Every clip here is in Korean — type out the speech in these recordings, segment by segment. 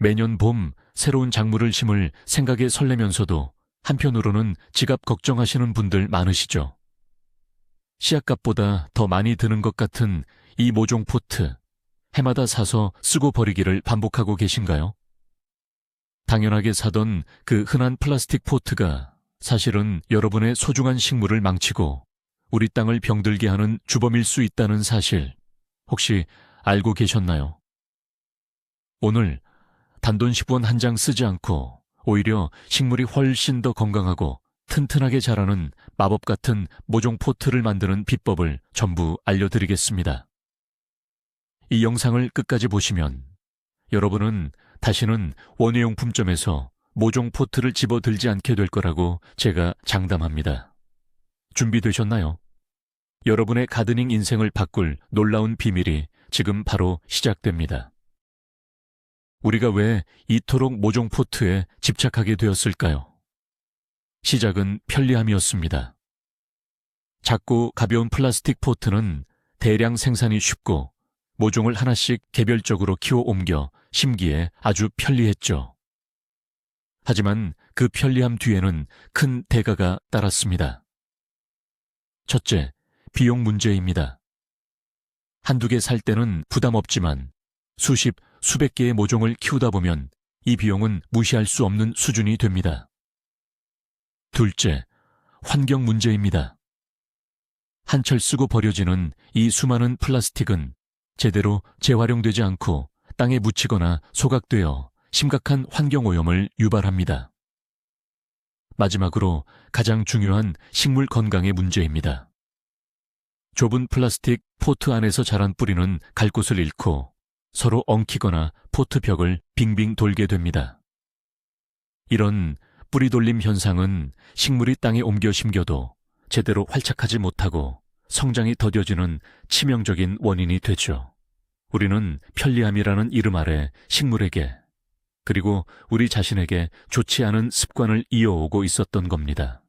매년 봄 새로운 작물을 심을 생각에 설레면서도 한편으로는 지갑 걱정하시는 분들 많으시죠. 씨앗값보다 더 많이 드는 것 같은 이 모종 포트, 해마다 사서 쓰고 버리기를 반복하고 계신가요? 당연하게 사던 그 흔한 플라스틱 포트가 사실은 여러분의 소중한 식물을 망치고 우리 땅을 병들게 하는 주범일 수 있다는 사실, 혹시 알고 계셨나요? 오늘 단돈 10원 한 장 쓰지 않고 오히려 식물이 훨씬 더 건강하고 튼튼하게 자라는 마법 같은 모종 포트를 만드는 비법을 전부 알려드리겠습니다. 이 영상을 끝까지 보시면 여러분은 다시는 원예용품점에서 모종 포트를 집어들지 않게 될 거라고 제가 장담합니다. 준비되셨나요? 여러분의 가드닝 인생을 바꿀 놀라운 비밀이 지금 바로 시작됩니다. 우리가 왜 이토록 모종 포트에 집착하게 되었을까요? 시작은 편리함이었습니다. 작고 가벼운 플라스틱 포트는 대량 생산이 쉽고 모종을 하나씩 개별적으로 키워 옮겨 심기에 아주 편리했죠. 하지만 그 편리함 뒤에는 큰 대가가 따랐습니다. 첫째, 비용 문제입니다. 한두 개 살 때는 부담 없지만 수십, 수백 개의 모종을 키우다 보면 이 비용은 무시할 수 없는 수준이 됩니다. 둘째, 환경 문제입니다. 한철 쓰고 버려지는 이 수많은 플라스틱은 제대로 재활용되지 않고 땅에 묻히거나 소각되어 심각한 환경오염을 유발합니다. 마지막으로 가장 중요한 식물 건강의 문제입니다. 좁은 플라스틱 포트 안에서 자란 뿌리는 갈 곳을 잃고 서로 엉키거나 포트 벽을 빙빙 돌게 됩니다. 이런 뿌리 돌림 현상은 식물이 땅에 옮겨 심겨도 제대로 활착하지 못하고 성장이 더뎌지는 치명적인 원인이 되죠. 우리는 편리함이라는 이름 아래 식물에게 그리고 우리 자신에게 좋지 않은 습관을 이어오고 있었던 겁니다.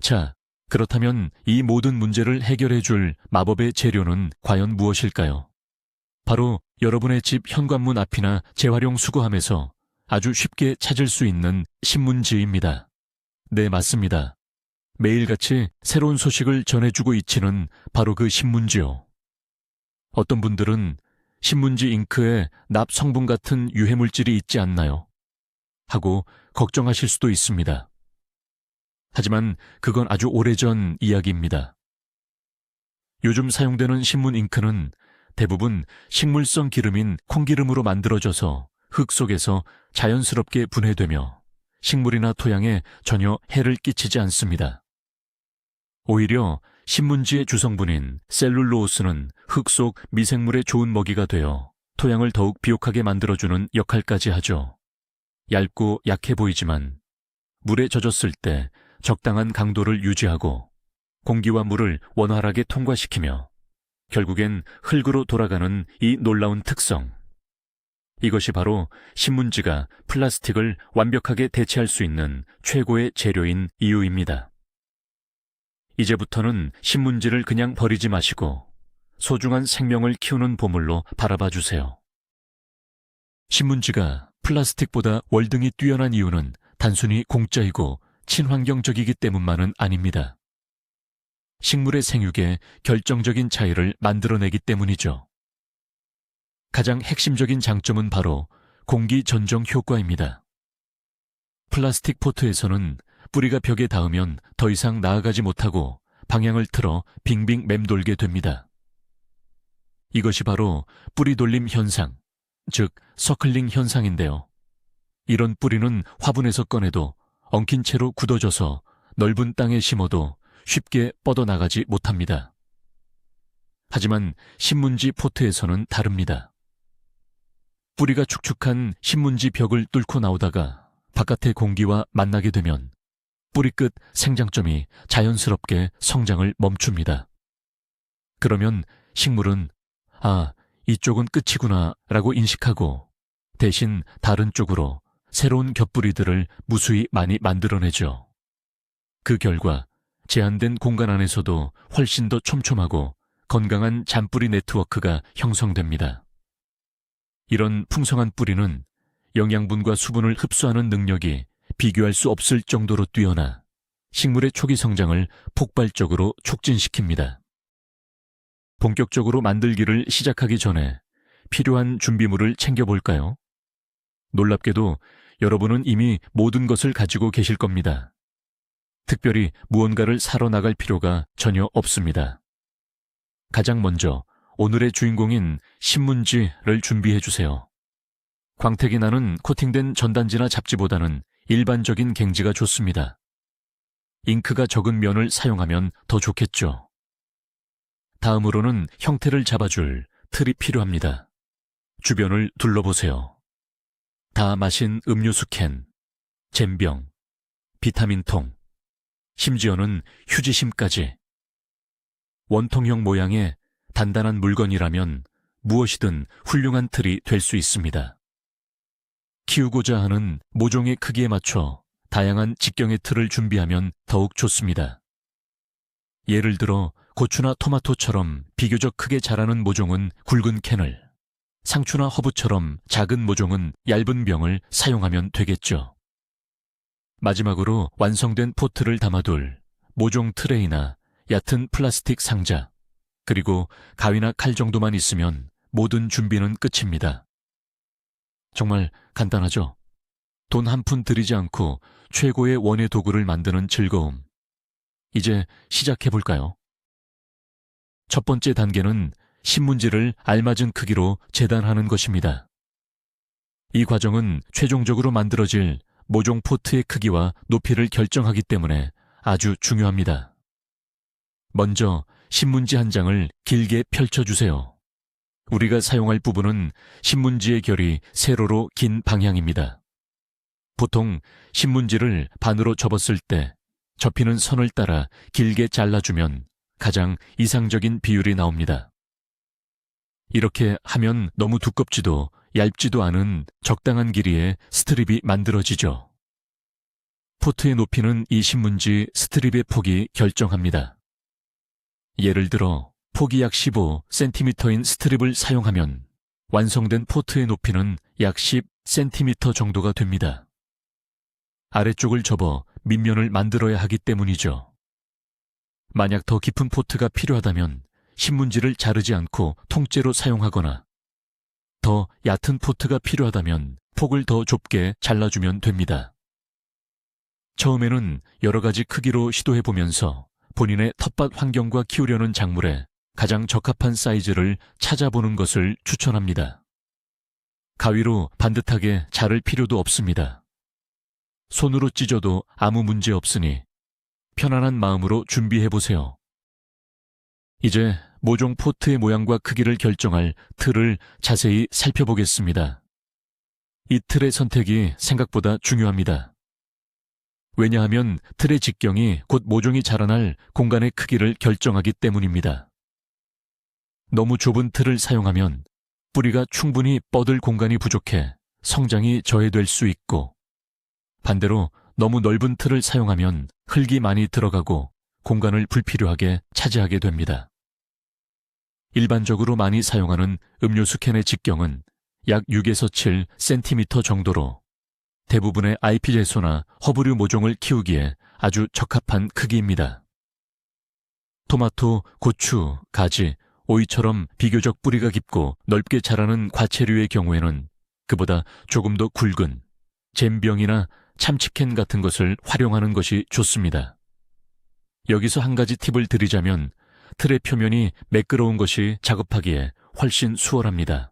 자, 그렇다면 이 모든 문제를 해결해 줄 마법의 재료는 과연 무엇일까요? 바로 여러분의 집 현관문 앞이나 재활용 수거함에서 아주 쉽게 찾을 수 있는 신문지입니다. 네, 맞습니다. 매일같이 새로운 소식을 전해주고 있지는 바로 그 신문지요. 어떤 분들은 신문지 잉크에 납 성분 같은 유해물질이 있지 않나요? 하고 걱정하실 수도 있습니다. 하지만 그건 아주 오래전 이야기입니다. 요즘 사용되는 신문 잉크는 대부분 식물성 기름인 콩기름으로 만들어져서 흙 속에서 자연스럽게 분해되며 식물이나 토양에 전혀 해를 끼치지 않습니다. 오히려 신문지의 주성분인 셀룰로스는 흙 속 미생물의 좋은 먹이가 되어 토양을 더욱 비옥하게 만들어주는 역할까지 하죠. 얇고 약해 보이지만 물에 젖었을 때 적당한 강도를 유지하고 공기와 물을 원활하게 통과시키며 결국엔 흙으로 돌아가는 이 놀라운 특성. 이것이 바로 신문지가 플라스틱을 완벽하게 대체할 수 있는 최고의 재료인 이유입니다. 이제부터는 신문지를 그냥 버리지 마시고 소중한 생명을 키우는 보물로 바라봐 주세요. 신문지가 플라스틱보다 월등히 뛰어난 이유는 단순히 공짜이고 친환경적이기 때문만은 아닙니다. 식물의 생육에 결정적인 차이를 만들어내기 때문이죠. 가장 핵심적인 장점은 바로 공기 전정 효과입니다. 플라스틱 포트에서는 뿌리가 벽에 닿으면 더 이상 나아가지 못하고 방향을 틀어 빙빙 맴돌게 됩니다. 이것이 바로 뿌리 돌림 현상, 즉 서클링 현상인데요. 이런 뿌리는 화분에서 꺼내도 엉킨 채로 굳어져서 넓은 땅에 심어도 쉽게 뻗어나가지 못합니다. 하지만 신문지 포트에서는 다릅니다. 뿌리가 축축한 신문지 벽을 뚫고 나오다가 바깥의 공기와 만나게 되면 뿌리 끝 생장점이 자연스럽게 성장을 멈춥니다. 그러면 식물은 이쪽은 끝이구나 라고 인식하고 대신 다른 쪽으로 새로운 겹뿌리들을 무수히 많이 만들어내죠. 그 결과 제한된 공간 안에서도 훨씬 더 촘촘하고 건강한 잔뿌리 네트워크가 형성됩니다. 이런 풍성한 뿌리는 영양분과 수분을 흡수하는 능력이 비교할 수 없을 정도로 뛰어나 식물의 초기 성장을 폭발적으로 촉진시킵니다. 본격적으로 만들기를 시작하기 전에 필요한 준비물을 챙겨볼까요? 놀랍게도 여러분은 이미 모든 것을 가지고 계실 겁니다. 특별히 무언가를 사러 나갈 필요가 전혀 없습니다. 가장 먼저 오늘의 주인공인 신문지를 준비해 주세요. 광택이 나는 코팅된 전단지나 잡지보다는 일반적인 갱지가 좋습니다. 잉크가 적은 면을 사용하면 더 좋겠죠. 다음으로는 형태를 잡아줄 틀이 필요합니다. 주변을 둘러보세요. 다 마신 음료수 캔, 잼병, 비타민통, 심지어는 휴지심까지. 원통형 모양의 단단한 물건이라면 무엇이든 훌륭한 틀이 될 수 있습니다. 키우고자 하는 모종의 크기에 맞춰 다양한 직경의 틀을 준비하면 더욱 좋습니다. 예를 들어 고추나 토마토처럼 비교적 크게 자라는 모종은 굵은 캔을, 상추나 허브처럼 작은 모종은 얇은 병을 사용하면 되겠죠. 마지막으로 완성된 포트를 담아둘 모종 트레이나 얕은 플라스틱 상자, 그리고 가위나 칼 정도만 있으면 모든 준비는 끝입니다. 정말 간단하죠? 돈 한 푼 들이지 않고 최고의 원예 도구를 만드는 즐거움. 이제 시작해볼까요? 첫 번째 단계는 신문지를 알맞은 크기로 재단하는 것입니다. 이 과정은 최종적으로 만들어질 모종 포트의 크기와 높이를 결정하기 때문에 아주 중요합니다. 먼저 신문지 한 장을 길게 펼쳐주세요. 우리가 사용할 부분은 신문지의 결이 세로로 긴 방향입니다. 보통 신문지를 반으로 접었을 때 접히는 선을 따라 길게 잘라주면 가장 이상적인 비율이 나옵니다. 이렇게 하면 너무 두껍지도 얇지도 않은 적당한 길이의 스트립이 만들어지죠. 포트의 높이는 이 신문지 스트립의 폭이 결정합니다. 예를 들어 폭이 약 15cm인 스트립을 사용하면 완성된 포트의 높이는 약 10cm 정도가 됩니다. 아래쪽을 접어 밑면을 만들어야 하기 때문이죠. 만약 더 깊은 포트가 필요하다면 신문지를 자르지 않고 통째로 사용하거나 더 얕은 포트가 필요하다면 폭을 더 좁게 잘라주면 됩니다. 처음에는 여러 가지 크기로 시도해보면서 본인의 텃밭 환경과 키우려는 작물에 가장 적합한 사이즈를 찾아보는 것을 추천합니다. 가위로 반듯하게 자를 필요도 없습니다. 손으로 찢어도 아무 문제 없으니 편안한 마음으로 준비해보세요. 이제 모종 포트의 모양과 크기를 결정할 틀을 자세히 살펴보겠습니다. 이 틀의 선택이 생각보다 중요합니다. 왜냐하면 틀의 직경이 곧 모종이 자라날 공간의 크기를 결정하기 때문입니다. 너무 좁은 틀을 사용하면 뿌리가 충분히 뻗을 공간이 부족해 성장이 저해될 수 있고, 반대로 너무 넓은 틀을 사용하면 흙이 많이 들어가고 공간을 불필요하게 차지하게 됩니다. 일반적으로 많이 사용하는 음료수 캔의 직경은 약 6에서 7cm 정도로 대부분의 아이피제소나 허브류 모종을 키우기에 아주 적합한 크기입니다. 토마토, 고추, 가지, 오이처럼 비교적 뿌리가 깊고 넓게 자라는 과채류의 경우에는 그보다 조금 더 굵은 잼병이나 참치캔 같은 것을 활용하는 것이 좋습니다. 여기서 한 가지 팁을 드리자면 틀의 표면이 매끄러운 것이 작업하기에 훨씬 수월합니다.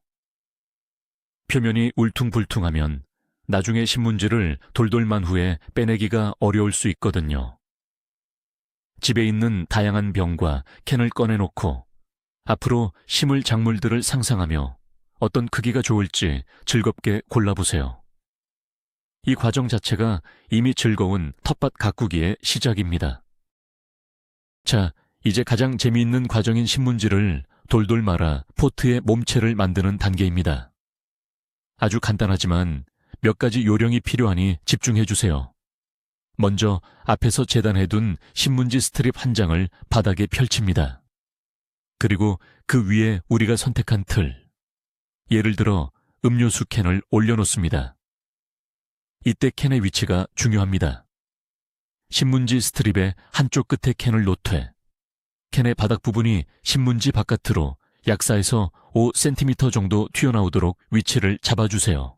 표면이 울퉁불퉁하면 나중에 신문지를 돌돌 만 후에 빼내기가 어려울 수 있거든요. 집에 있는 다양한 병과 캔을 꺼내놓고 앞으로 심을 작물들을 상상하며 어떤 크기가 좋을지 즐겁게 골라보세요. 이 과정 자체가 이미 즐거운 텃밭 가꾸기의 시작입니다. 자, 이제 가장 재미있는 과정인 신문지를 돌돌 말아 포트의 몸체를 만드는 단계입니다. 아주 간단하지만 몇 가지 요령이 필요하니 집중해 주세요. 먼저 앞에서 재단해둔 신문지 스트립 한 장을 바닥에 펼칩니다. 그리고 그 위에 우리가 선택한 틀, 예를 들어 음료수 캔을 올려놓습니다. 이때 캔의 위치가 중요합니다. 신문지 스트립의 한쪽 끝에 캔을 놓되 캔의 바닥 부분이 신문지 바깥으로 약 4에서 5cm 정도 튀어나오도록 위치를 잡아주세요.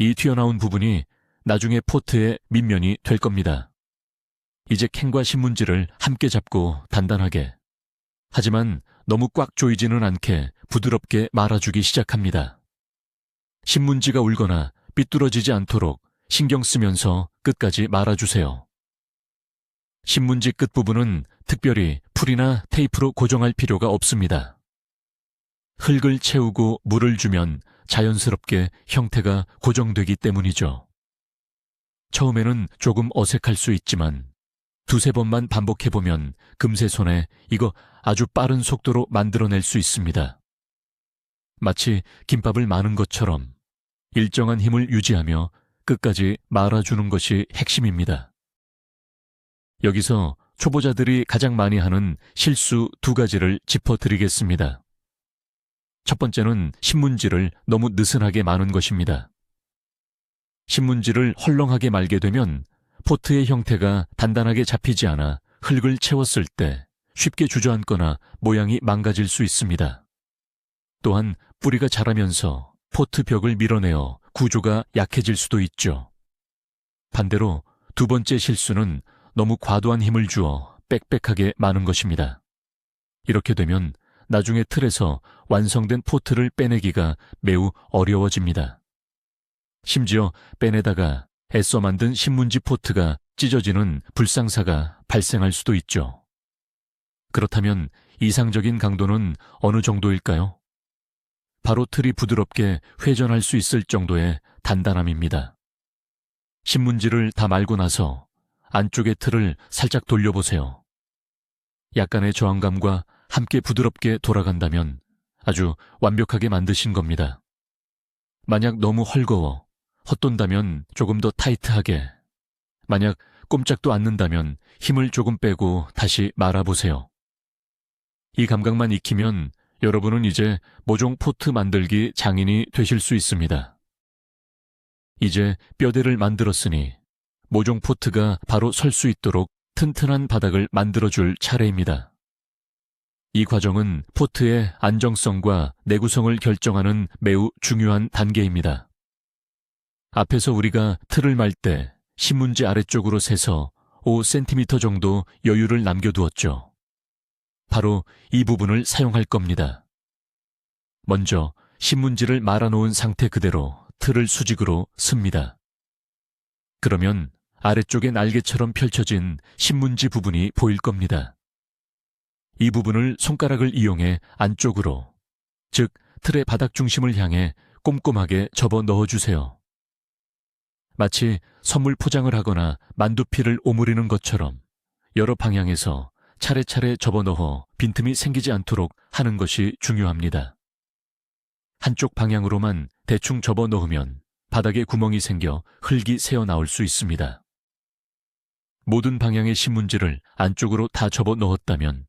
이 튀어나온 부분이 나중에 포트의 밑면이 될 겁니다. 이제 캔과 신문지를 함께 잡고 단단하게, 하지만 너무 꽉 조이지는 않게 부드럽게 말아주기 시작합니다. 신문지가 울거나 삐뚤어지지 않도록 신경 쓰면서 끝까지 말아주세요. 신문지 끝부분은 특별히 풀이나 테이프로 고정할 필요가 없습니다. 흙을 채우고 물을 주면 자연스럽게 형태가 고정되기 때문이죠. 처음에는 조금 어색할 수 있지만 두세 번만 반복해보면 금세 손에 이거 아주 빠른 속도로 만들어낼 수 있습니다. 마치 김밥을 마는 것처럼 일정한 힘을 유지하며 끝까지 말아주는 것이 핵심입니다. 여기서 초보자들이 가장 많이 하는 실수 2가지를 짚어드리겠습니다. 첫 번째는 신문지를 너무 느슨하게 마는 것입니다. 신문지를 헐렁하게 말게 되면 포트의 형태가 단단하게 잡히지 않아 흙을 채웠을 때 쉽게 주저앉거나 모양이 망가질 수 있습니다. 또한 뿌리가 자라면서 포트 벽을 밀어내어 구조가 약해질 수도 있죠. 반대로 두 번째 실수는 너무 과도한 힘을 주어 빽빽하게 마는 것입니다. 이렇게 되면 나중에 틀에서 완성된 포트를 빼내기가 매우 어려워집니다. 심지어 빼내다가 애써 만든 신문지 포트가 찢어지는 불상사가 발생할 수도 있죠. 그렇다면 이상적인 강도는 어느 정도일까요? 바로 틀이 부드럽게 회전할 수 있을 정도의 단단함입니다. 신문지를 다 말고 나서 안쪽의 틀을 살짝 돌려보세요. 약간의 저항감과 함께 부드럽게 돌아간다면 아주 완벽하게 만드신 겁니다. 만약 너무 헐거워 헛돈다면 조금 더 타이트하게, 만약 꼼짝도 않는다면 힘을 조금 빼고 다시 말아보세요. 이 감각만 익히면 여러분은 이제 모종 포트 만들기 장인이 되실 수 있습니다. 이제 뼈대를 만들었으니 모종 포트가 바로 설 수 있도록 튼튼한 바닥을 만들어줄 차례입니다. 이 과정은 포트의 안정성과 내구성을 결정하는 매우 중요한 단계입니다. 앞에서 우리가 틀을 말 때 신문지 아래쪽으로 세서 5cm 정도 여유를 남겨두었죠. 바로 이 부분을 사용할 겁니다. 먼저 신문지를 말아놓은 상태 그대로 틀을 수직으로 씁니다. 그러면 아래쪽에 날개처럼 펼쳐진 신문지 부분이 보일 겁니다. 이 부분을 손가락을 이용해 안쪽으로, 즉 틀의 바닥 중심을 향해 꼼꼼하게 접어 넣어주세요. 마치 선물 포장을 하거나 만두피를 오므리는 것처럼 여러 방향에서 차례차례 접어넣어 빈틈이 생기지 않도록 하는 것이 중요합니다. 한쪽 방향으로만 대충 접어넣으면 바닥에 구멍이 생겨 흙이 새어나올 수 있습니다. 모든 방향의 신문지를 안쪽으로 다 접어넣었다면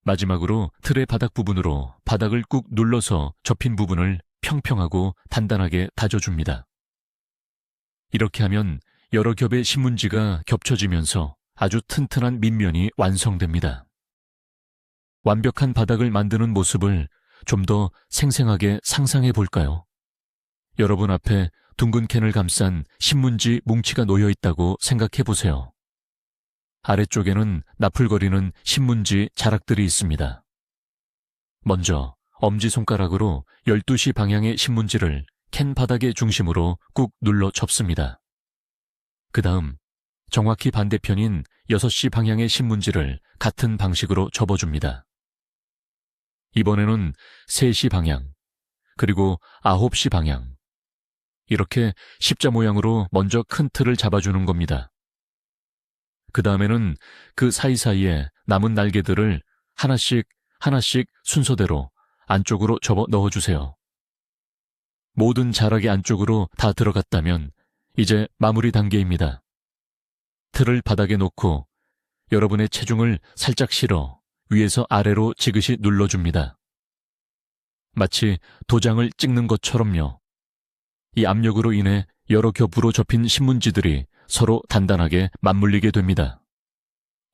마지막으로 틀의 바닥 부분으로 바닥을 꾹 눌러서 접힌 부분을 평평하고 단단하게 다져줍니다. 이렇게 하면 여러 겹의 신문지가 겹쳐지면서 아주 튼튼한 밑면이 완성됩니다. 완벽한 바닥을 만드는 모습을 좀 더 생생하게 상상해 볼까요? 여러분 앞에 둥근 캔을 감싼 신문지 뭉치가 놓여 있다고 생각해 보세요. 아래쪽에는 나풀거리는 신문지 자락들이 있습니다. 먼저 엄지손가락으로 12시 방향의 신문지를 캔 바닥의 중심으로 꾹 눌러 접습니다. 그 다음 정확히 반대편인 6시 방향의 신문지를 같은 방식으로 접어줍니다. 이번에는 3시 방향, 그리고 9시 방향. 이렇게 십자 모양으로 먼저 큰 틀을 잡아주는 겁니다. 그 다음에는 그 사이사이에 남은 날개들을 하나씩 순서대로 안쪽으로 접어 넣어주세요. 모든 자락이 안쪽으로 다 들어갔다면 이제 마무리 단계입니다. 틀을 바닥에 놓고 여러분의 체중을 살짝 실어 위에서 아래로 지그시 눌러줍니다. 마치 도장을 찍는 것처럼요. 이 압력으로 인해 여러 겹으로 접힌 신문지들이 서로 단단하게 맞물리게 됩니다.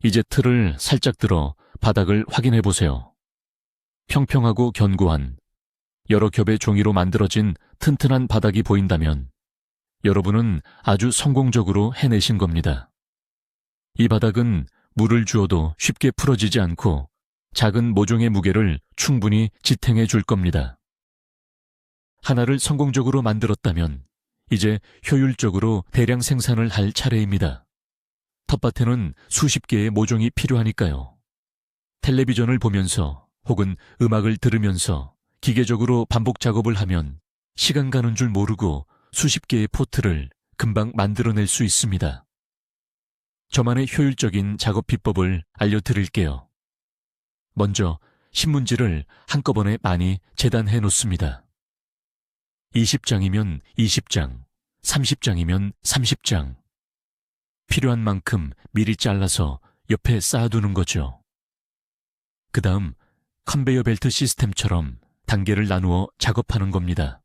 이제 틀을 살짝 들어 바닥을 확인해 보세요. 평평하고 견고한 여러 겹의 종이로 만들어진 튼튼한 바닥이 보인다면 여러분은 아주 성공적으로 해내신 겁니다. 이 바닥은 물을 주어도 쉽게 풀어지지 않고 작은 모종의 무게를 충분히 지탱해 줄 겁니다. 하나를 성공적으로 만들었다면 이제 효율적으로 대량 생산을 할 차례입니다. 텃밭에는 수십 개의 모종이 필요하니까요. 텔레비전을 보면서 혹은 음악을 들으면서 기계적으로 반복 작업을 하면 시간 가는 줄 모르고 수십 개의 포트를 금방 만들어낼 수 있습니다. 저만의 효율적인 작업 비법을 알려드릴게요. 먼저 신문지를 한꺼번에 많이 재단해 놓습니다. 20장이면 20장, 30장이면 30장. 필요한 만큼 미리 잘라서 옆에 쌓아두는 거죠. 그 다음 컨베이어 벨트 시스템처럼 단계를 나누어 작업하는 겁니다.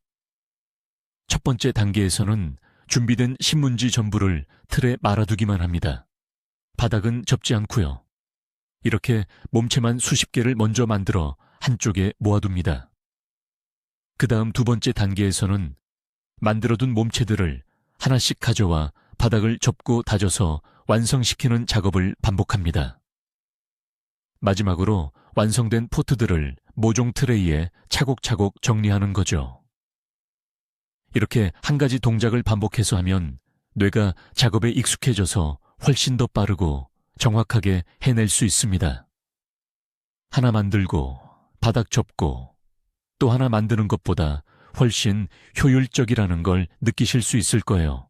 첫 번째 단계에서는 준비된 신문지 전부를 틀에 말아두기만 합니다. 바닥은 접지 않고요. 이렇게 몸체만 수십 개를 먼저 만들어 한쪽에 모아둡니다. 그 다음 두 번째 단계에서는 만들어둔 몸체들을 하나씩 가져와 바닥을 접고 다져서 완성시키는 작업을 반복합니다. 마지막으로 완성된 포트들을 모종 트레이에 차곡차곡 정리하는 거죠. 이렇게 한 가지 동작을 반복해서 하면 뇌가 작업에 익숙해져서 훨씬 더 빠르고 정확하게 해낼 수 있습니다. 하나 만들고 바닥 접고 또 하나 만드는 것보다 훨씬 효율적이라는 걸 느끼실 수 있을 거예요.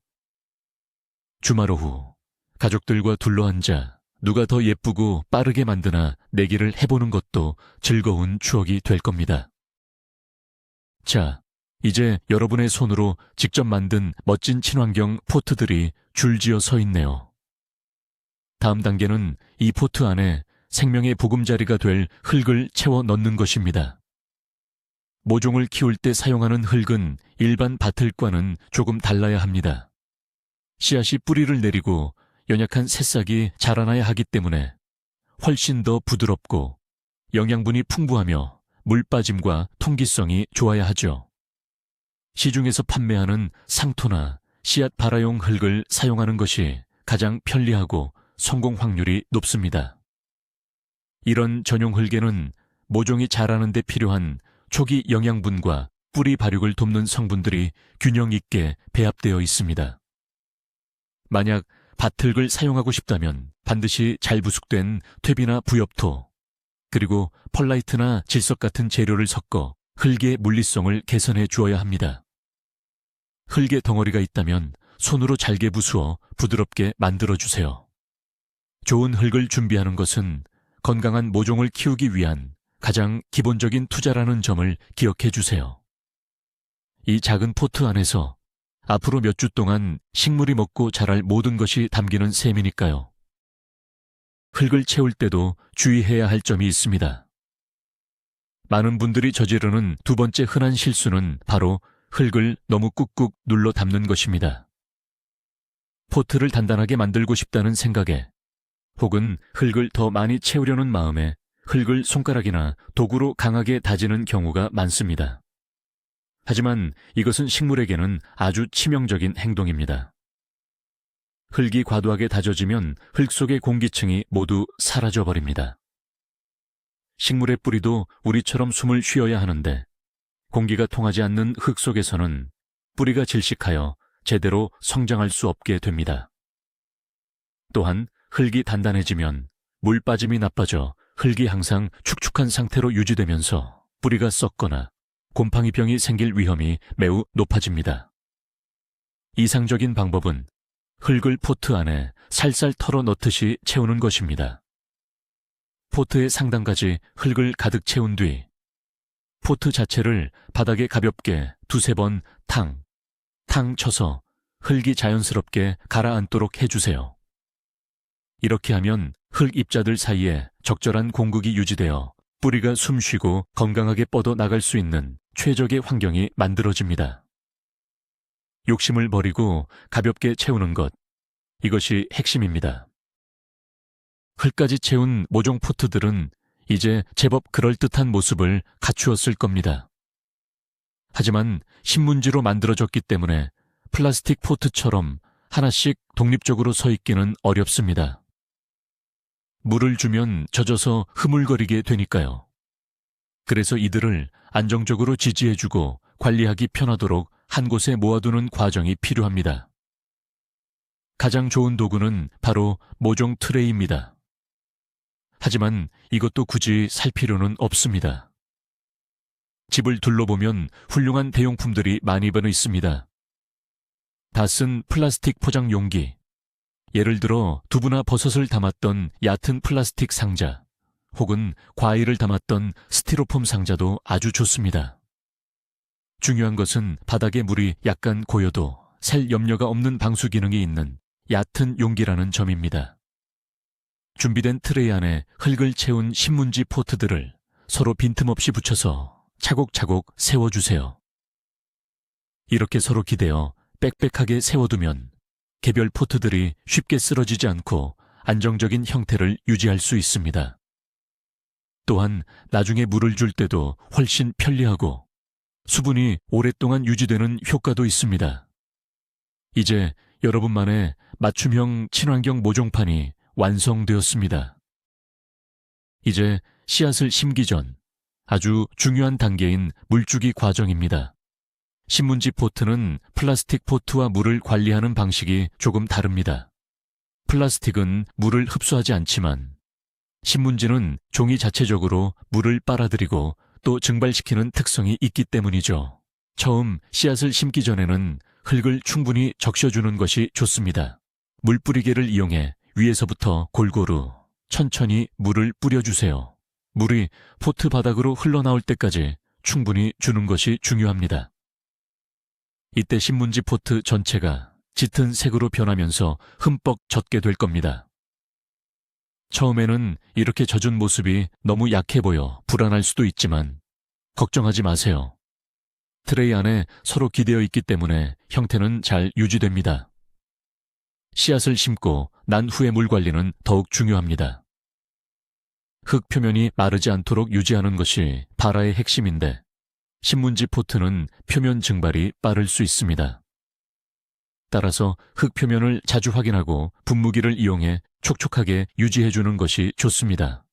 주말 오후 가족들과 둘러앉아 누가 더 예쁘고 빠르게 만드나 내기를 해보는 것도 즐거운 추억이 될 겁니다. 자, 이제 여러분의 손으로 직접 만든 멋진 친환경 포트들이 줄지어 서 있네요. 다음 단계는 이 포트 안에 생명의 보금자리가 될 흙을 채워 넣는 것입니다. 모종을 키울 때 사용하는 흙은 일반 밭흙과는 조금 달라야 합니다. 씨앗이 뿌리를 내리고 연약한 새싹이 자라나야 하기 때문에 훨씬 더 부드럽고 영양분이 풍부하며 물 빠짐과 통기성이 좋아야 하죠. 시중에서 판매하는 상토나 씨앗 발화용 흙을 사용하는 것이 가장 편리하고 성공 확률이 높습니다. 이런 전용 흙에는 모종이 자라는 데 필요한 초기 영양분과 뿌리 발육을 돕는 성분들이 균형 있게 배합되어 있습니다. 만약 밭흙을 사용하고 싶다면 반드시 잘 부숙된 퇴비나 부엽토, 그리고 펄라이트나 질석 같은 재료를 섞어 흙의 물리성을 개선해 주어야 합니다. 흙의 덩어리가 있다면 손으로 잘게 부수어 부드럽게 만들어주세요. 좋은 흙을 준비하는 것은 건강한 모종을 키우기 위한 가장 기본적인 투자라는 점을 기억해 주세요. 이 작은 포트 안에서 앞으로 몇 주 동안 식물이 먹고 자랄 모든 것이 담기는 셈이니까요. 흙을 채울 때도 주의해야 할 점이 있습니다. 많은 분들이 저지르는 두 번째 흔한 실수는 바로 흙을 너무 꾹꾹 눌러 담는 것입니다. 포트를 단단하게 만들고 싶다는 생각에 혹은 흙을 더 많이 채우려는 마음에 흙을 손가락이나 도구로 강하게 다지는 경우가 많습니다. 하지만 이것은 식물에게는 아주 치명적인 행동입니다. 흙이 과도하게 다져지면 흙 속의 공기층이 모두 사라져버립니다. 식물의 뿌리도 우리처럼 숨을 쉬어야 하는데 공기가 통하지 않는 흙 속에서는 뿌리가 질식하여 제대로 성장할 수 없게 됩니다. 또한 흙이 단단해지면 물 빠짐이 나빠져 흙이 항상 축축한 상태로 유지되면서 뿌리가 썩거나 곰팡이병이 생길 위험이 매우 높아집니다. 이상적인 방법은 흙을 포트 안에 살살 털어 넣듯이 채우는 것입니다. 포트의 상단까지 흙을 가득 채운 뒤 포트 자체를 바닥에 가볍게 두세 번 탕 쳐서 흙이 자연스럽게 가라앉도록 해주세요. 이렇게 하면 흙 입자들 사이에 적절한 공극이 유지되어 뿌리가 숨쉬고 건강하게 뻗어 나갈 수 있는 최적의 환경이 만들어집니다. 욕심을 버리고 가볍게 채우는 것, 이것이 핵심입니다. 흙까지 채운 모종 포트들은 이제 제법 그럴듯한 모습을 갖추었을 겁니다. 하지만 신문지로 만들어졌기 때문에 플라스틱 포트처럼 하나씩 독립적으로 서 있기는 어렵습니다. 물을 주면 젖어서 흐물거리게 되니까요. 그래서 이들을 안정적으로 지지해주고 관리하기 편하도록 한 곳에 모아두는 과정이 필요합니다. 가장 좋은 도구는 바로 모종 트레이입니다. 하지만 이것도 굳이 살 필요는 없습니다. 집을 둘러보면 훌륭한 대용품들이 많이 버려 있습니다. 다 쓴 플라스틱 포장 용기, 예를 들어 두부나 버섯을 담았던 얕은 플라스틱 상자, 혹은 과일을 담았던 스티로폼 상자도 아주 좋습니다. 중요한 것은 바닥에 물이 약간 고여도 셀 염려가 없는 방수 기능이 있는 얕은 용기라는 점입니다. 준비된 트레이 안에 흙을 채운 신문지 포트들을 서로 빈틈없이 붙여서 차곡차곡 세워주세요. 이렇게 서로 기대어 빽빽하게 세워두면 개별 포트들이 쉽게 쓰러지지 않고 안정적인 형태를 유지할 수 있습니다. 또한 나중에 물을 줄 때도 훨씬 편리하고 수분이 오랫동안 유지되는 효과도 있습니다. 이제 여러분만의 맞춤형 친환경 모종판이 완성되었습니다. 이제 씨앗을 심기 전 아주 중요한 단계인 물주기 과정입니다. 신문지 포트는 플라스틱 포트와 물을 관리하는 방식이 조금 다릅니다. 플라스틱은 물을 흡수하지 않지만 신문지는 종이 자체적으로 물을 빨아들이고 또 증발시키는 특성이 있기 때문이죠. 처음 씨앗을 심기 전에는 흙을 충분히 적셔주는 것이 좋습니다. 물뿌리개를 이용해 위에서부터 골고루 천천히 물을 뿌려주세요. 물이 포트 바닥으로 흘러나올 때까지 충분히 주는 것이 중요합니다. 이때 신문지 포트 전체가 짙은 색으로 변하면서 흠뻑 젖게 될 겁니다. 처음에는 이렇게 젖은 모습이 너무 약해 보여 불안할 수도 있지만 걱정하지 마세요. 트레이 안에 서로 기대어 있기 때문에 형태는 잘 유지됩니다. 씨앗을 심고 난 후의 물 관리는 더욱 중요합니다. 흙 표면이 마르지 않도록 유지하는 것이 발화의 핵심인데 신문지 포트는 표면 증발이 빠를 수 있습니다. 따라서 흙 표면을 자주 확인하고 분무기를 이용해 촉촉하게 유지해주는 것이 좋습니다.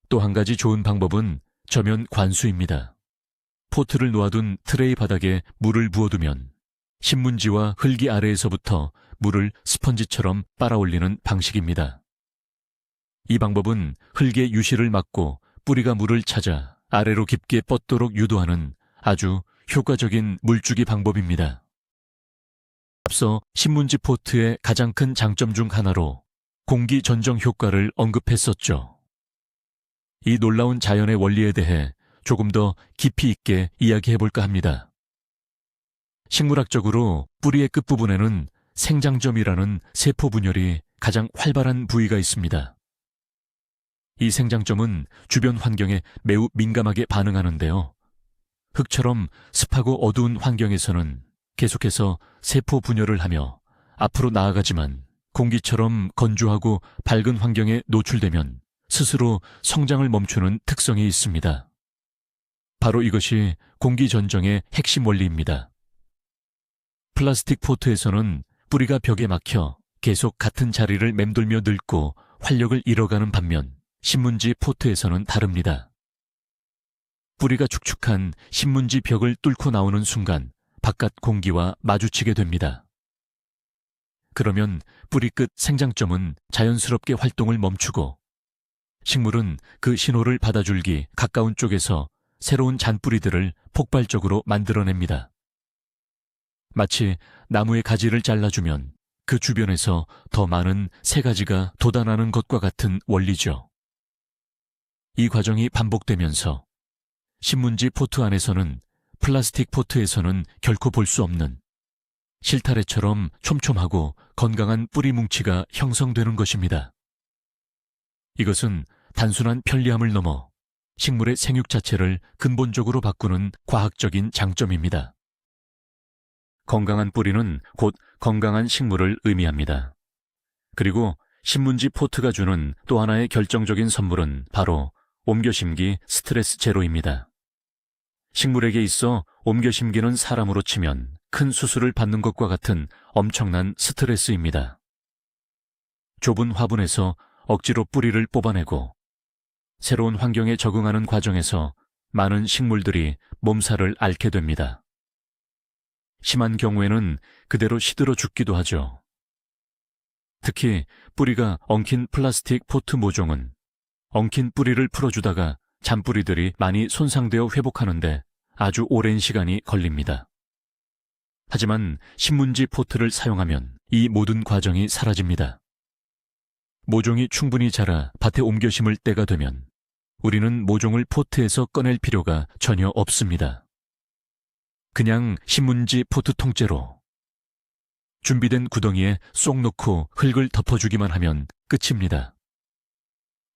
또 한 가지 좋은 방법은 저면 관수입니다. 포트를 놓아둔 트레이 바닥에 물을 부어두면 신문지와 흙이 아래에서부터 물을 스펀지처럼 빨아올리는 방식입니다. 이 방법은 흙의 유실을 막고 뿌리가 물을 찾아 아래로 깊게 뻗도록 유도하는 아주 효과적인 물주기 방법입니다. 앞서 신문지 포트의 가장 큰 장점 중 하나로 공기 전정 효과를 언급했었죠. 이 놀라운 자연의 원리에 대해 조금 더 깊이 있게 이야기해볼까 합니다. 식물학적으로 뿌리의 끝부분에는 생장점이라는 세포 분열이 가장 활발한 부위가 있습니다. 이 생장점은 주변 환경에 매우 민감하게 반응하는데요. 흙처럼 습하고 어두운 환경에서는 계속해서 세포 분열을 하며 앞으로 나아가지만 공기처럼 건조하고 밝은 환경에 노출되면 스스로 성장을 멈추는 특성이 있습니다. 바로 이것이 공기 전정의 핵심 원리입니다. 플라스틱 포트에서는 뿌리가 벽에 막혀 계속 같은 자리를 맴돌며 늙고 활력을 잃어가는 반면 신문지 포트에서는 다릅니다. 뿌리가 축축한 신문지 벽을 뚫고 나오는 순간 바깥 공기와 마주치게 됩니다. 그러면 뿌리 끝 생장점은 자연스럽게 활동을 멈추고 식물은 그 신호를 받아줄기 가까운 쪽에서 새로운 잔뿌리들을 폭발적으로 만들어냅니다. 마치 나무의 가지를 잘라주면 그 주변에서 더 많은 새 가지가 돋아나는 것과 같은 원리죠. 이 과정이 반복되면서 신문지 포트 안에서는 플라스틱 포트에서는 결코 볼 수 없는 실타래처럼 촘촘하고 건강한 뿌리 뭉치가 형성되는 것입니다. 이것은 단순한 편리함을 넘어 식물의 생육 자체를 근본적으로 바꾸는 과학적인 장점입니다. 건강한 뿌리는 곧 건강한 식물을 의미합니다. 그리고 신문지 포트가 주는 또 하나의 결정적인 선물은 바로 옮겨심기 스트레스 제로입니다. 식물에게 있어 옮겨심기는 사람으로 치면 큰 수술을 받는 것과 같은 엄청난 스트레스입니다. 좁은 화분에서 억지로 뿌리를 뽑아내고 새로운 환경에 적응하는 과정에서 많은 식물들이 몸살을 앓게 됩니다. 심한 경우에는 그대로 시들어 죽기도 하죠. 특히 뿌리가 엉킨 플라스틱 포트 모종은 엉킨 뿌리를 풀어주다가 잔뿌리들이 많이 손상되어 회복하는데 아주 오랜 시간이 걸립니다. 하지만 신문지 포트를 사용하면 이 모든 과정이 사라집니다. 모종이 충분히 자라 밭에 옮겨 심을 때가 되면 우리는 모종을 포트에서 꺼낼 필요가 전혀 없습니다. 그냥 신문지 포트 통째로 준비된 구덩이에 쏙 넣고 흙을 덮어주기만 하면 끝입니다.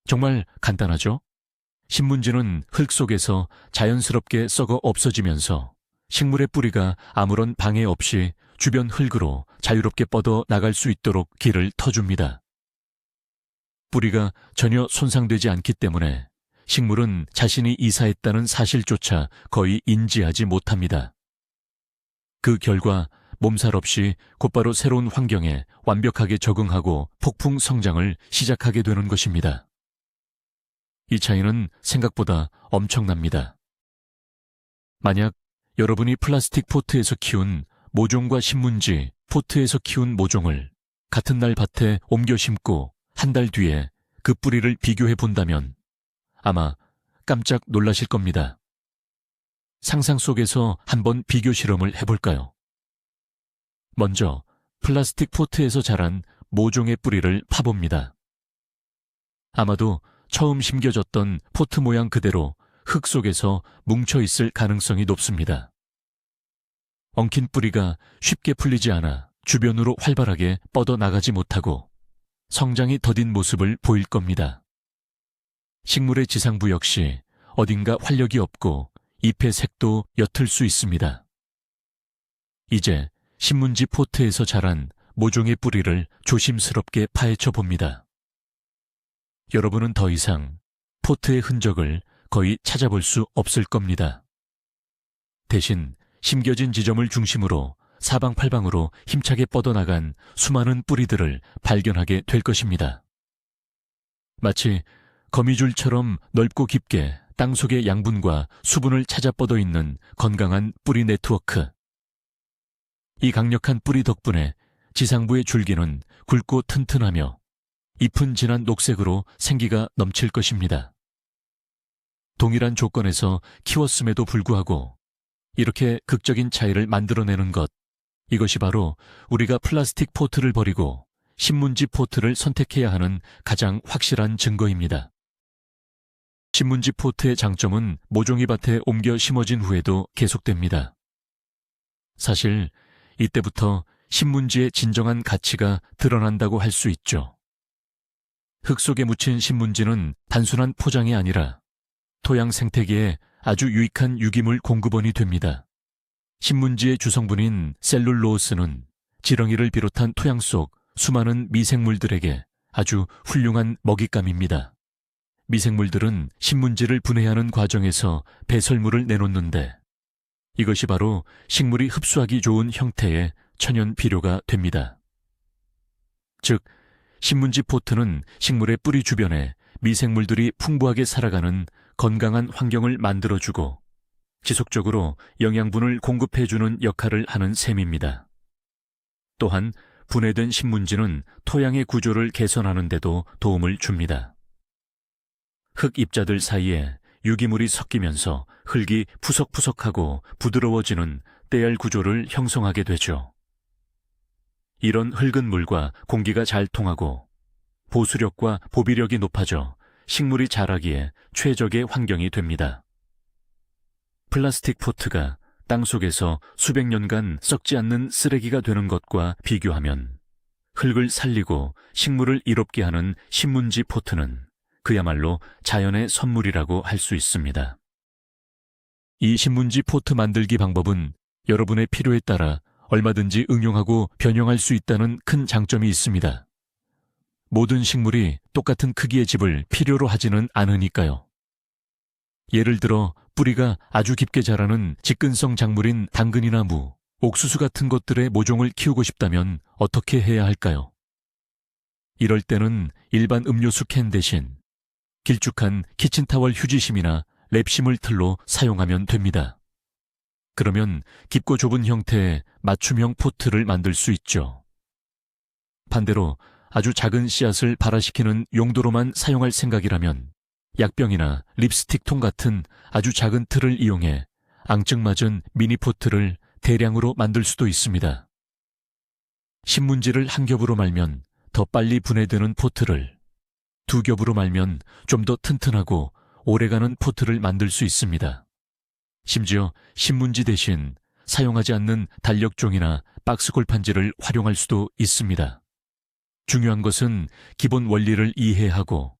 정말 간단하죠? 신문지는 흙 속에서 자연스럽게 썩어 없어지면서 식물의 뿌리가 아무런 방해 없이 주변 흙으로 자유롭게 뻗어 나갈 수 있도록 길을 터줍니다. 뿌리가 전혀 손상되지 않기 때문에 식물은 자신이 이사했다는 사실조차 거의 인지하지 못합니다. 그 결과 몸살 없이 곧바로 새로운 환경에 완벽하게 적응하고 폭풍 성장을 시작하게 되는 것입니다. 이 차이는 생각보다 엄청납니다. 만약 여러분이 플라스틱 포트에서 키운 모종과 신문지 포트에서 키운 모종을 같은 날 밭에 옮겨 심고 한 달 뒤에 그 뿌리를 비교해 본다면 아마 깜짝 놀라실 겁니다. 상상 속에서 한번 비교 실험을 해볼까요? 먼저 플라스틱 포트에서 자란 모종의 뿌리를 파봅니다. 아마도 처음 심겨졌던 포트 모양 그대로 흙 속에서 뭉쳐있을 가능성이 높습니다. 엉킨 뿌리가 쉽게 풀리지 않아 주변으로 활발하게 뻗어나가지 못하고 성장이 더딘 모습을 보일 겁니다. 식물의 지상부 역시 어딘가 활력이 없고 잎의 색도 옅을 수 있습니다. 이제 신문지 포트에서 자란 모종의 뿌리를 조심스럽게 파헤쳐 봅니다. 여러분은 더 이상 포트의 흔적을 거의 찾아볼 수 없을 겁니다. 대신 심겨진 지점을 중심으로 사방팔방으로 힘차게 뻗어나간 수많은 뿌리들을 발견하게 될 것입니다. 마치 거미줄처럼 넓고 깊게 땅속의 양분과 수분을 찾아 뻗어 있는 건강한 뿌리 네트워크. 이 강력한 뿌리 덕분에 지상부의 줄기는 굵고 튼튼하며 잎은 진한 녹색으로 생기가 넘칠 것입니다. 동일한 조건에서 키웠음에도 불구하고 이렇게 극적인 차이를 만들어내는 것, 이것이 바로 우리가 플라스틱 포트를 버리고 신문지 포트를 선택해야 하는 가장 확실한 증거입니다. 신문지 포트의 장점은 모종이 밭에 옮겨 심어진 후에도 계속됩니다. 사실 이때부터 신문지의 진정한 가치가 드러난다고 할 수 있죠. 흙 속에 묻힌 신문지는 단순한 포장이 아니라 토양 생태계에 아주 유익한 유기물 공급원이 됩니다. 신문지의 주성분인 셀룰로스는 지렁이를 비롯한 토양 속 수많은 미생물들에게 아주 훌륭한 먹잇감입니다. 미생물들은 신문지를 분해하는 과정에서 배설물을 내놓는데 이것이 바로 식물이 흡수하기 좋은 형태의 천연 비료가 됩니다. 즉, 신문지 포트는 식물의 뿌리 주변에 미생물들이 풍부하게 살아가는 건강한 환경을 만들어주고 지속적으로 영양분을 공급해주는 역할을 하는 셈입니다. 또한 분해된 신문지는 토양의 구조를 개선하는 데도 도움을 줍니다. 흙 입자들 사이에 유기물이 섞이면서 흙이 푸석푸석하고 부드러워지는 떼알 구조를 형성하게 되죠. 이런 흙은 물과 공기가 잘 통하고 보수력과 보비력이 높아져 식물이 자라기에 최적의 환경이 됩니다. 플라스틱 포트가 땅속에서 수백 년간 썩지 않는 쓰레기가 되는 것과 비교하면 흙을 살리고 식물을 이롭게 하는 신문지 포트는 그야말로 자연의 선물이라고 할 수 있습니다. 이 신문지 포트 만들기 방법은 여러분의 필요에 따라 얼마든지 응용하고 변형할 수 있다는 큰 장점이 있습니다. 모든 식물이 똑같은 크기의 집을 필요로 하지는 않으니까요. 예를 들어 뿌리가 아주 깊게 자라는 직근성 작물인 당근이나 무, 옥수수 같은 것들의 모종을 키우고 싶다면 어떻게 해야 할까요? 이럴 때는 일반 음료수 캔 대신 길쭉한 키친타월 휴지심이나 랩심을 틀로 사용하면 됩니다. 그러면 깊고 좁은 형태의 맞춤형 포트를 만들 수 있죠. 반대로 아주 작은 씨앗을 발화시키는 용도로만 사용할 생각이라면 약병이나 립스틱통 같은 아주 작은 틀을 이용해 앙증맞은 미니포트를 대량으로 만들 수도 있습니다. 신문지를 한 겹으로 말면 더 빨리 분해되는 포트를, 두 겹으로 말면 좀 더 튼튼하고 오래가는 포트를 만들 수 있습니다. 심지어 신문지 대신 사용하지 않는 달력종이나 박스 골판지를 활용할 수도 있습니다. 중요한 것은 기본 원리를 이해하고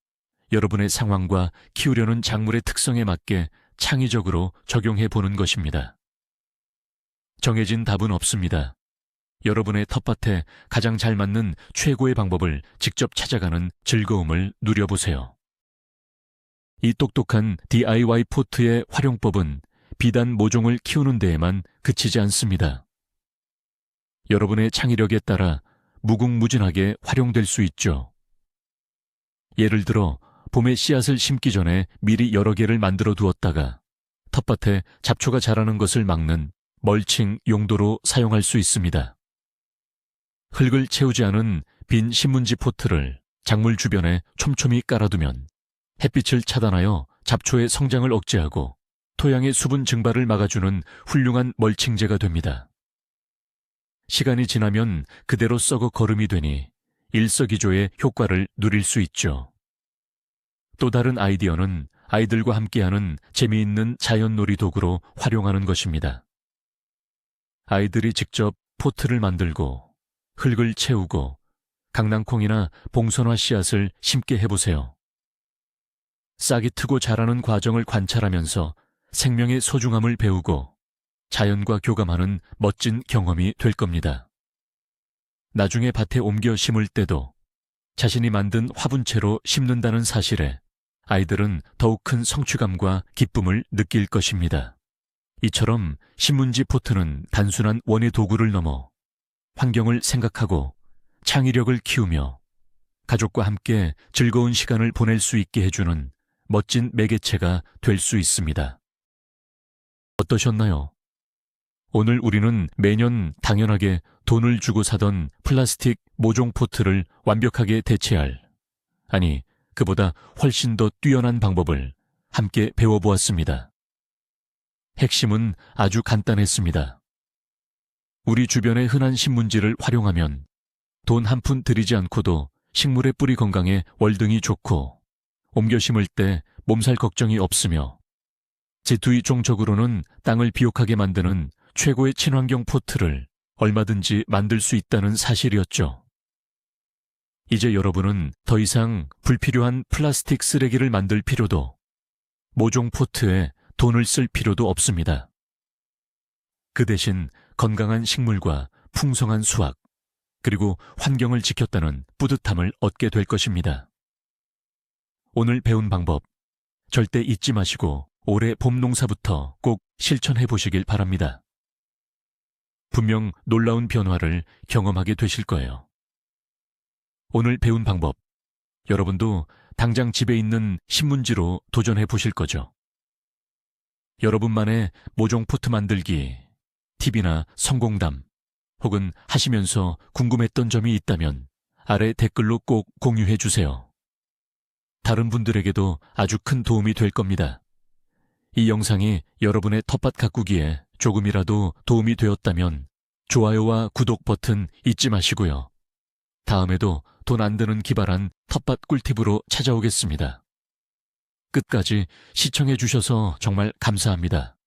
여러분의 상황과 키우려는 작물의 특성에 맞게 창의적으로 적용해 보는 것입니다. 정해진 답은 없습니다. 여러분의 텃밭에 가장 잘 맞는 최고의 방법을 직접 찾아가는 즐거움을 누려보세요. 이 똑똑한 DIY 포트의 활용법은 비단 모종을 키우는 데에만 그치지 않습니다. 여러분의 창의력에 따라 무궁무진하게 활용될 수 있죠. 예를 들어 봄에 씨앗을 심기 전에 미리 여러 개를 만들어 두었다가 텃밭에 잡초가 자라는 것을 막는 멀칭 용도로 사용할 수 있습니다. 흙을 채우지 않은 빈 신문지 포트를 작물 주변에 촘촘히 깔아두면 햇빛을 차단하여 잡초의 성장을 억제하고 토양의 수분 증발을 막아주는 훌륭한 멀칭제가 됩니다. 시간이 지나면 그대로 썩어 거름이 되니 일석이조의 효과를 누릴 수 있죠. 또 다른 아이디어는 아이들과 함께하는 재미있는 자연놀이 도구로 활용하는 것입니다. 아이들이 직접 포트를 만들고 흙을 채우고 강낭콩이나 봉선화 씨앗을 심게 해보세요. 싹이 트고 자라는 과정을 관찰하면서 생명의 소중함을 배우고 자연과 교감하는 멋진 경험이 될 겁니다. 나중에 밭에 옮겨 심을 때도 자신이 만든 화분채로 심는다는 사실에 아이들은 더욱 큰 성취감과 기쁨을 느낄 것입니다. 이처럼 신문지 포트는 단순한 원예 도구를 넘어 환경을 생각하고 창의력을 키우며 가족과 함께 즐거운 시간을 보낼 수 있게 해주는 멋진 매개체가 될 수 있습니다. 어떠셨나요? 오늘 우리는 매년 당연하게 돈을 주고 사던 플라스틱 모종 포트를 완벽하게 대체할, 아니, 그보다 훨씬 더 뛰어난 방법을 함께 배워보았습니다. 핵심은 아주 간단했습니다. 우리 주변의 흔한 신문지를 활용하면 돈 한 푼 들이지 않고도 식물의 뿌리 건강에 월등히 좋고 옮겨 심을 때 몸살 걱정이 없으며 지투이종적으로는 땅을 비옥하게 만드는 최고의 친환경 포트를 얼마든지 만들 수 있다는 사실이었죠. 이제 여러분은 더 이상 불필요한 플라스틱 쓰레기를 만들 필요도, 모종 포트에 돈을 쓸 필요도 없습니다. 그 대신 건강한 식물과 풍성한 수확, 그리고 환경을 지켰다는 뿌듯함을 얻게 될 것입니다. 오늘 배운 방법, 절대 잊지 마시고 올해 봄 농사부터 꼭 실천해 보시길 바랍니다. 분명 놀라운 변화를 경험하게 되실 거예요. 오늘 배운 방법, 여러분도 당장 집에 있는 신문지로 도전해 보실 거죠? 여러분만의 모종 포트 만들기, 팁이나 성공담, 혹은 하시면서 궁금했던 점이 있다면 아래 댓글로 꼭 공유해 주세요. 다른 분들에게도 아주 큰 도움이 될 겁니다. 이 영상이 여러분의 텃밭 가꾸기에 조금이라도 도움이 되었다면 좋아요와 구독 버튼 잊지 마시고요. 다음에도 돈 안 드는 기발한 텃밭 꿀팁으로 찾아오겠습니다. 끝까지 시청해 주셔서 정말 감사합니다.